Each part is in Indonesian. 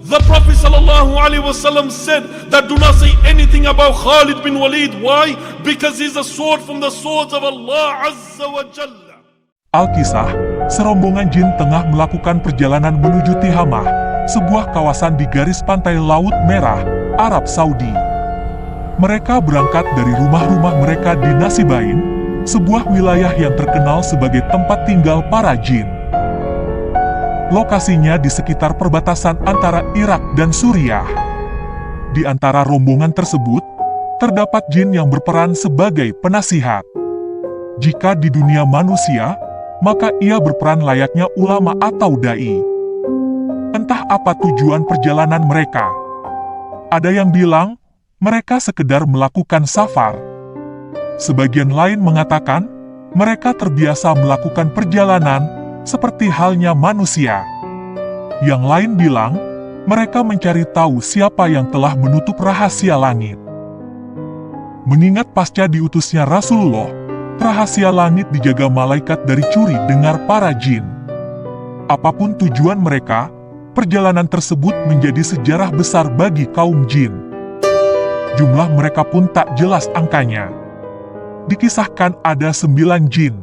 The Prophet ﷺ said that do not say anything about Khalid bin Walid. Why? Because he's a sword from the swords of Allah Azza wa Jalla. Al-Kisah, serombongan jin tengah melakukan perjalanan menuju Tihamah, sebuah kawasan di garis pantai Laut Merah, Arab Saudi. Mereka berangkat dari rumah-rumah mereka di Nasibain, sebuah wilayah yang terkenal sebagai tempat tinggal para jin. Lokasinya di sekitar perbatasan antara Irak dan Suriah. Di antara rombongan tersebut, terdapat jin yang berperan sebagai penasihat. Jika di dunia manusia, maka ia berperan layaknya ulama atau dai. Entah apa tujuan perjalanan mereka. Ada yang bilang, mereka sekedar melakukan safar. Sebagian lain mengatakan, mereka terbiasa melakukan perjalanan, seperti halnya manusia. Yang lain bilang, mereka mencari tahu siapa yang telah menutup rahasia langit. Mengingat pasca diutusnya Rasulullah, rahasia langit dijaga malaikat dari curi dengar para jin. Apapun tujuan mereka, perjalanan tersebut menjadi sejarah besar bagi kaum jin. Jumlah mereka pun tak jelas angkanya. Dikisahkan ada 9 jin.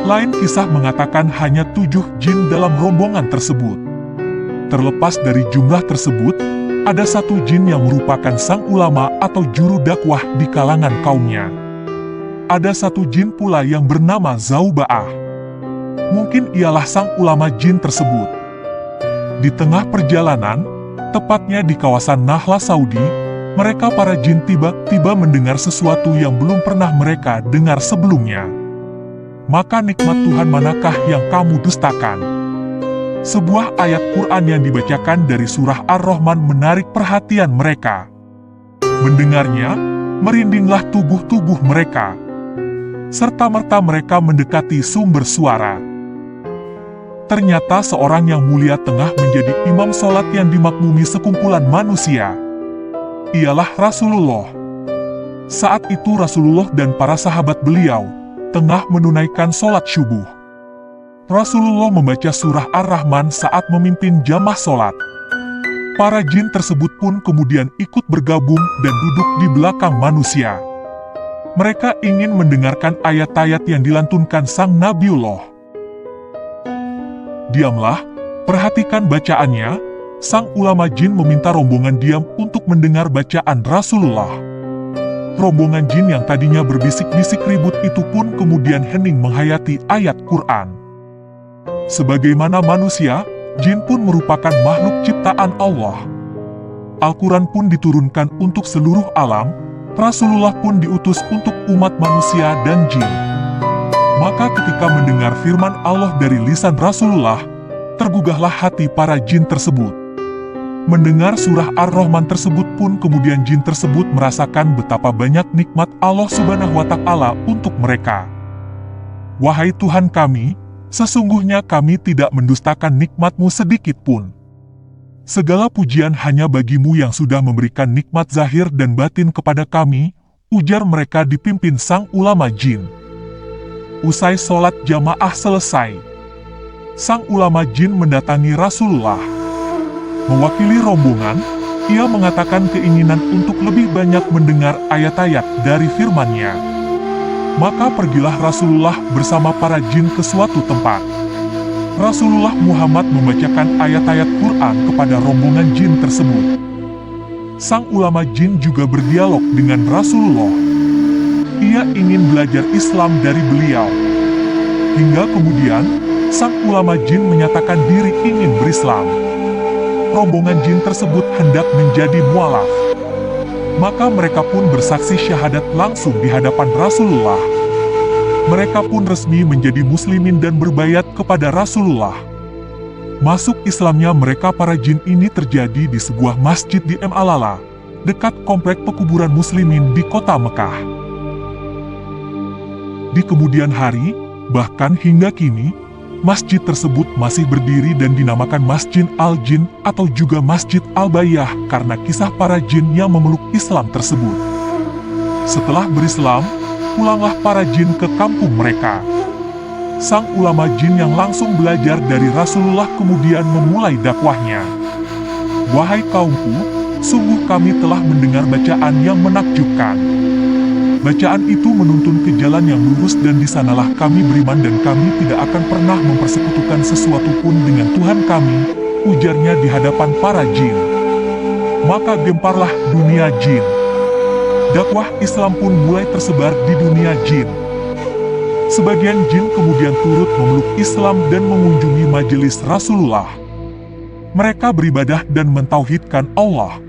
Lain kisah mengatakan hanya 7 jin dalam rombongan tersebut. Terlepas dari jumlah tersebut, ada 1 jin yang merupakan sang ulama atau juru dakwah di kalangan kaumnya. Ada 1 jin pula yang bernama Zauba'ah. Mungkin ialah sang ulama jin tersebut. Di tengah perjalanan, tepatnya di kawasan Nahla Saudi, mereka para jin tiba-tiba mendengar sesuatu yang belum pernah mereka dengar sebelumnya. Maka nikmat Tuhan manakah yang kamu dustakan? Sebuah ayat Quran yang dibacakan dari surah Ar-Rahman menarik perhatian mereka. Mendengarnya, merindinglah tubuh-tubuh mereka. Serta-merta mereka mendekati sumber suara. Ternyata seorang yang mulia tengah menjadi imam sholat yang dimakmumi sekumpulan manusia. Ialah Rasulullah. Saat itu Rasulullah dan para sahabat beliau tengah menunaikan sholat syubuh. Rasulullah membaca surah Ar-Rahman saat memimpin jamaah sholat. Para jin tersebut pun kemudian ikut bergabung dan duduk di belakang manusia. Mereka ingin mendengarkan ayat-ayat yang dilantunkan sang Nabiullah. Diamlah, perhatikan bacaannya. Sang ulama jin meminta rombongan diam untuk mendengar bacaan Rasulullah. Rombongan jin yang tadinya berbisik-bisik ribut itu pun kemudian hening menghayati ayat Quran. Sebagaimana manusia, jin pun merupakan makhluk ciptaan Allah. Al-Quran pun diturunkan untuk seluruh alam. Rasulullah pun diutus untuk umat manusia dan jin. Maka ketika mendengar firman Allah dari lisan Rasulullah, tergugahlah hati para jin tersebut. Mendengar surah Ar-Rahman tersebut pun kemudian jin tersebut merasakan betapa banyak nikmat Allah Subhanahu wa Ta'ala untuk mereka. Wahai Tuhan kami, sesungguhnya kami tidak mendustakan nikmat-Mu sedikit pun. Segala pujian hanya bagi-Mu yang sudah memberikan nikmat zahir dan batin kepada kami, ujar mereka dipimpin sang ulama jin. Usai sholat jamaah selesai, sang ulama jin mendatangi Rasulullah. Mewakili rombongan, ia mengatakan keinginan untuk lebih banyak mendengar ayat-ayat dari firman-Nya. Maka pergilah Rasulullah bersama para jin ke suatu tempat. Rasulullah Muhammad membacakan ayat-ayat Quran kepada rombongan jin tersebut. Sang ulama jin juga berdialog dengan Rasulullah. Ia ingin belajar Islam dari beliau. Hingga kemudian, sang ulama jin menyatakan diri ingin berislam. Rombongan jin tersebut hendak menjadi mualaf. Maka mereka pun bersaksi syahadat langsung di hadapan Rasulullah. Mereka pun resmi menjadi muslimin dan berbaiat kepada Rasulullah. Masuk Islamnya mereka para jin ini terjadi di sebuah masjid di Alala, dekat komplek pekuburan muslimin di kota Mekah. Di kemudian hari, bahkan hingga kini, masjid tersebut masih berdiri dan dinamakan Masjid Al-Jin atau juga Masjid Al-Bayyah karena kisah para jin yang memeluk Islam tersebut. Setelah berislam, pulanglah para jin ke kampung mereka. Sang ulama jin yang langsung belajar dari Rasulullah kemudian memulai dakwahnya. "Wahai kaumku, sungguh kami telah mendengar bacaan yang menakjubkan. Bacaan itu menuntun ke jalan yang lurus dan di sanalah kami beriman dan kami tidak akan pernah mempersekutukan sesuatu pun dengan Tuhan kami," ujarnya di hadapan para jin. Maka gemparlah dunia jin. Dakwah Islam pun mulai tersebar di dunia jin. Sebagian jin kemudian turut memeluk Islam dan mengunjungi majelis Rasulullah. Mereka beribadah dan mentauhidkan Allah.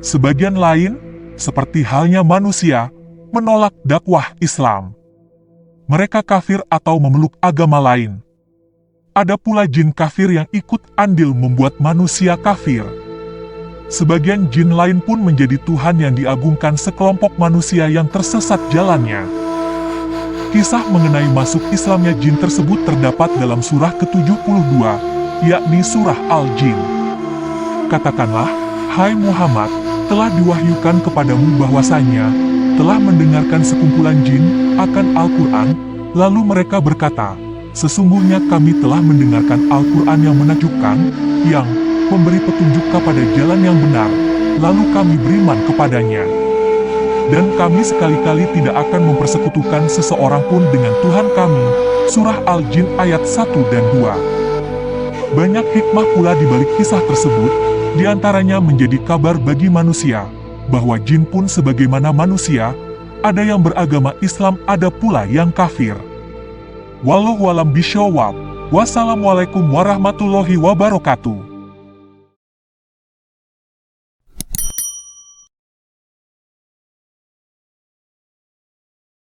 Sebagian lain, seperti halnya manusia, menolak dakwah Islam. Mereka kafir atau memeluk agama lain. Ada pula jin kafir yang ikut andil membuat manusia kafir. Sebagian jin lain pun menjadi Tuhan yang diagungkan sekelompok manusia yang tersesat jalannya. Kisah mengenai masuk Islamnya jin tersebut terdapat dalam surah ke-72, yakni surah Al-Jin. Katakanlah, "Hai Muhammad, telah diwahyukan kepadamu bahwasanya telah mendengarkan sekumpulan jin akan Al-Quran," lalu mereka berkata, "Sesungguhnya kami telah mendengarkan Al-Quran yang menakjubkan, yang memberi petunjuk kepada jalan yang benar, lalu kami beriman kepadanya. Dan kami sekali-kali tidak akan mempersekutukan seseorang pun dengan Tuhan kami." Surah Al-Jin ayat 1 dan 2. Banyak hikmah pula di balik kisah tersebut, diantaranya menjadi kabar bagi manusia, bahwa jin pun sebagaimana manusia, ada yang beragama Islam, ada pula yang kafir. Wallahu a'lam bishawab. Wassalamualaikum warahmatullahi wabarakatuh.